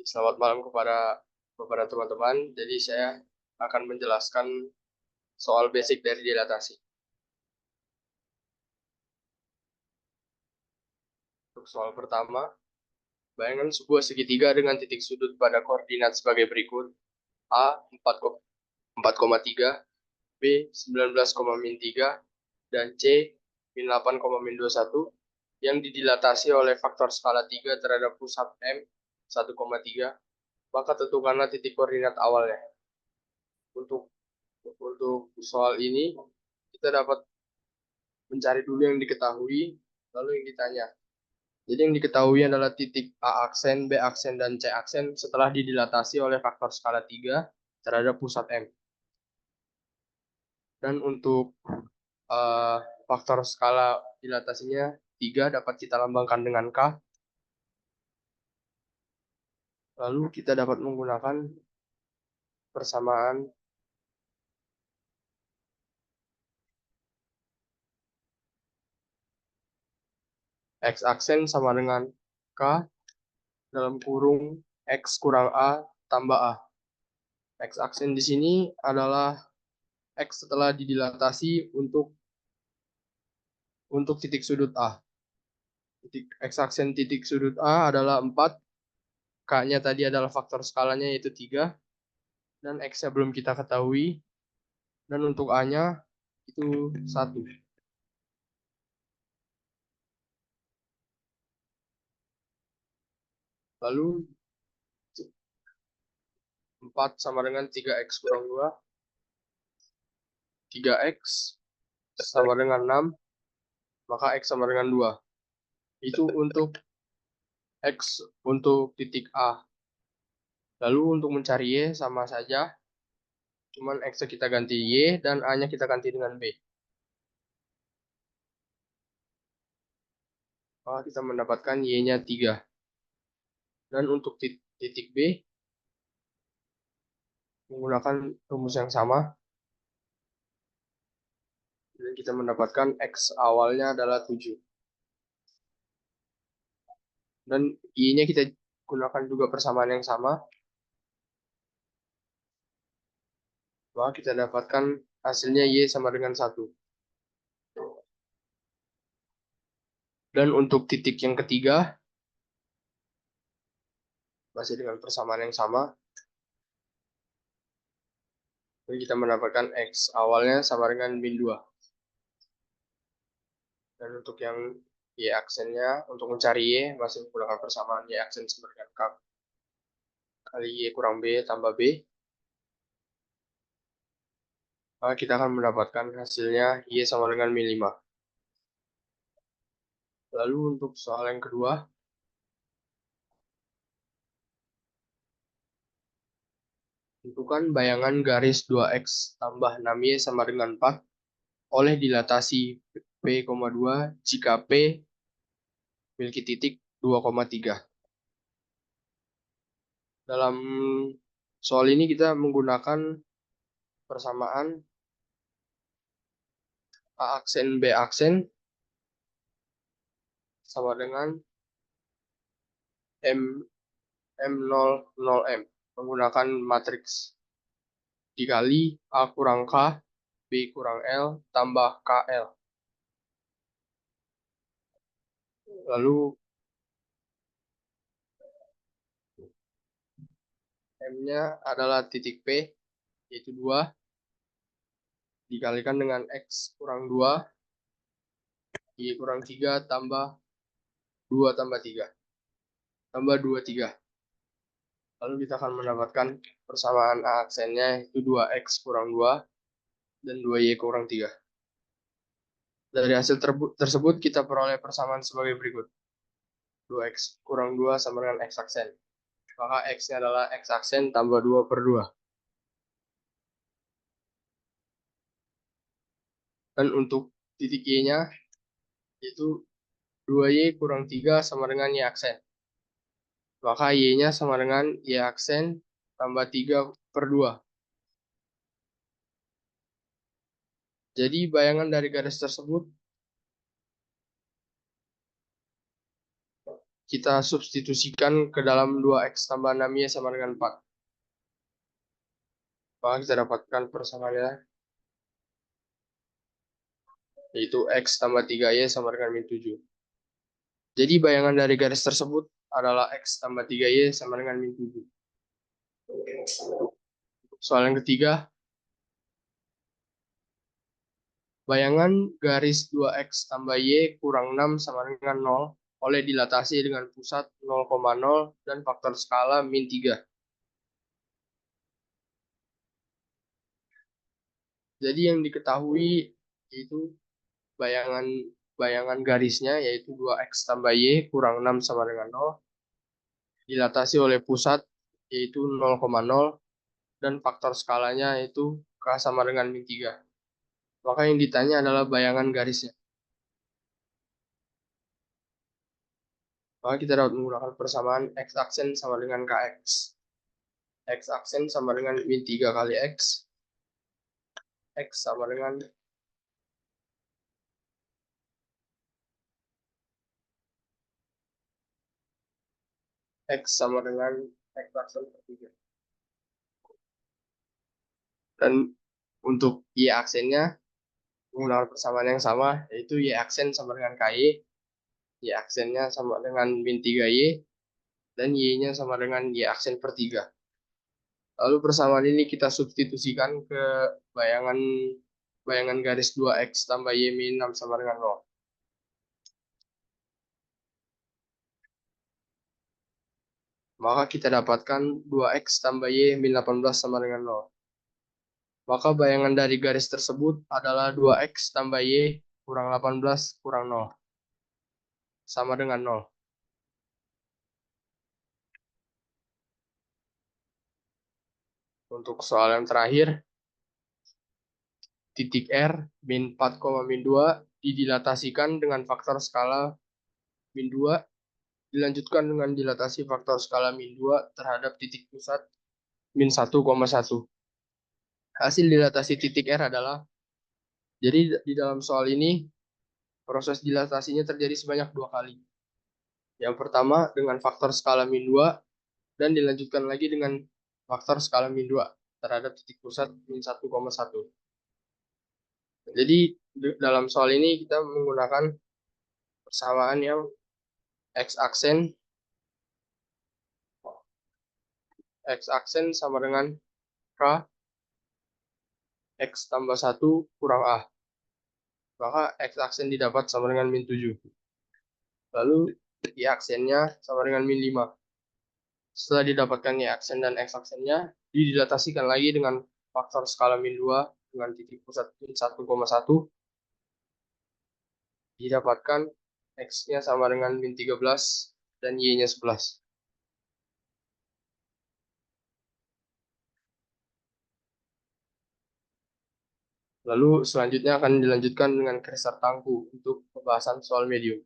Selamat malam kepada teman-teman. Jadi saya akan menjelaskan soal basic dari dilatasi. Untuk soal pertama, bayangkan sebuah segitiga dengan titik sudut pada koordinat sebagai berikut: A 4,3, B 19,-3, dan C min 8,-21 yang didilatasi oleh faktor skala 3 terhadap pusat M 1,3, maka tentukanlah titik koordinat awalnya. Untuk soal ini kita dapat mencari dulu yang diketahui, lalu yang ditanya. Jadi yang diketahui adalah titik A aksen, B aksen, dan C aksen setelah didilatasi oleh faktor skala 3 terhadap pusat M. Dan untuk faktor skala dilatasinya 3 dapat kita lambangkan dengan K. Lalu kita dapat menggunakan persamaan X aksen sama dengan K dalam kurung X kurang A tambah A. X aksen di sini adalah X setelah didilatasi untuk titik sudut A. X aksen titik sudut A adalah 4, K-nya tadi adalah faktor skalanya yaitu 3, dan X-nya belum kita ketahui, dan untuk A-nya itu 1. Lalu 4 sama dengan 3X kurang 2, 3X sama dengan 6, maka X sama dengan 2. Itu untuk X untuk titik A. Lalu untuk mencari Y sama saja, cuman X-nya kita ganti Y dan A-nya kita ganti dengan B. Maka kita mendapatkan Y-nya 3. Dan untuk titik B, menggunakan rumus yang sama, dan kita mendapatkan X awalnya adalah 7. Dan Y-nya kita gunakan juga persamaan yang sama, maka kita dapatkan hasilnya Y sama dengan 1. Dan untuk titik yang ketiga, masih dengan persamaan yang sama, dan kita mendapatkan X awalnya sama dengan min 2. Dan untuk yang Y aksennya, untuk mencari Y, masih menggunakan persamaan Y aksen sama dengan K kali Y kurang B tambah B. Maka kita akan mendapatkan hasilnya Y sama dengan min 5. Lalu untuk soal yang kedua, tentukan bayangan garis 2X tambah 6Y sama dengan 4 oleh dilatasi P,2 jika P memiliki titik 2,3. Dalam soal ini kita menggunakan persamaan A aksen B aksen sama dengan M0,0M menggunakan matriks dikali A kurang K, B kurang L, tambah KL. Lalu M-nya adalah titik P, yaitu 2, dikalikan dengan X kurang 2, Y kurang 3, tambah 2 tambah 3. Tambah 2, 3. Lalu kita akan mendapatkan persamaan A aksennya, yaitu 2X kurang 2, dan 2Y kurang 3. Dari hasil tersebut, kita peroleh persamaan sebagai berikut. 2X kurang 2 sama dengan X aksen. Maka X-nya adalah X aksen tambah 2/2. Dan untuk titik Y-nya, itu 2Y kurang 3 sama dengan Y aksen. Maka Y-nya sama dengan Y aksen tambah 3/2. Jadi bayangan dari garis tersebut, kita substitusikan ke dalam 2x tambah 6y sama dengan 4. Maka kita dapatkan persamaannya, yaitu x tambah 3y sama dengan min 7. Jadi bayangan dari garis tersebut adalah x tambah 3y sama dengan min 7. Soal yang ketiga, bayangan garis 2x tambah y kurang 6 sama dengan 0 oleh dilatasi dengan pusat 0,0 dan faktor skala min 3. Jadi yang diketahui yaitu bayangan bayangan garisnya yaitu 2x tambah y kurang 6 sama dengan 0 dilatasi oleh pusat yaitu 0,0 dan faktor skalanya yaitu k sama dengan min 3. Maka yang ditanya adalah bayangan garisnya. Maka kita dapat menggunakan persamaan x aksen sama dengan kx. X aksen sama dengan min 3 kali x. X sama dengan X sama dengan X aksen per 3. Dan untuk Y aksennya menggunakan persamaan yang sama, yaitu Y aksen sama dengan KY. Y aksennya sama dengan min 3Y. Dan Y-nya sama dengan Y aksen per 3. Lalu persamaan ini kita substitusikan ke bayangan bayangan garis 2x tambah y min 6 sama dengan 0. Maka kita dapatkan 2x tambah y min 18 sama dengan 0. Maka bayangan dari garis tersebut adalah 2x tambah y kurang 18 kurang 0. Sama dengan 0. Untuk soal yang terakhir, titik R min 4, min 2 didilatasikan dengan faktor skala min 2 dilanjutkan dengan dilatasi faktor skala min 2 terhadap titik pusat min 1,1. Hasil dilatasi titik R adalah, jadi di dalam soal ini proses dilatasinya terjadi sebanyak 2 kali. Yang pertama dengan faktor skala min 2 dan dilanjutkan lagi dengan faktor skala min 2 terhadap titik pusat min 1,1. Jadi dalam soal ini kita menggunakan persamaan yang x aksen sama dengan k x tambah 1 kurang a. Maka x aksen didapat sama dengan min 7. Lalu y aksennya sama dengan min 5. Setelah didapatkan y aksen dan x aksennya, didilatasikan lagi dengan faktor skala min 2 dengan titik pusat min 1,1. Didapatkan x-nya sama dengan min 13 dan y-nya 11. Lalu selanjutnya akan dilanjutkan dengan Kresar Tangku untuk pembahasan soal medium.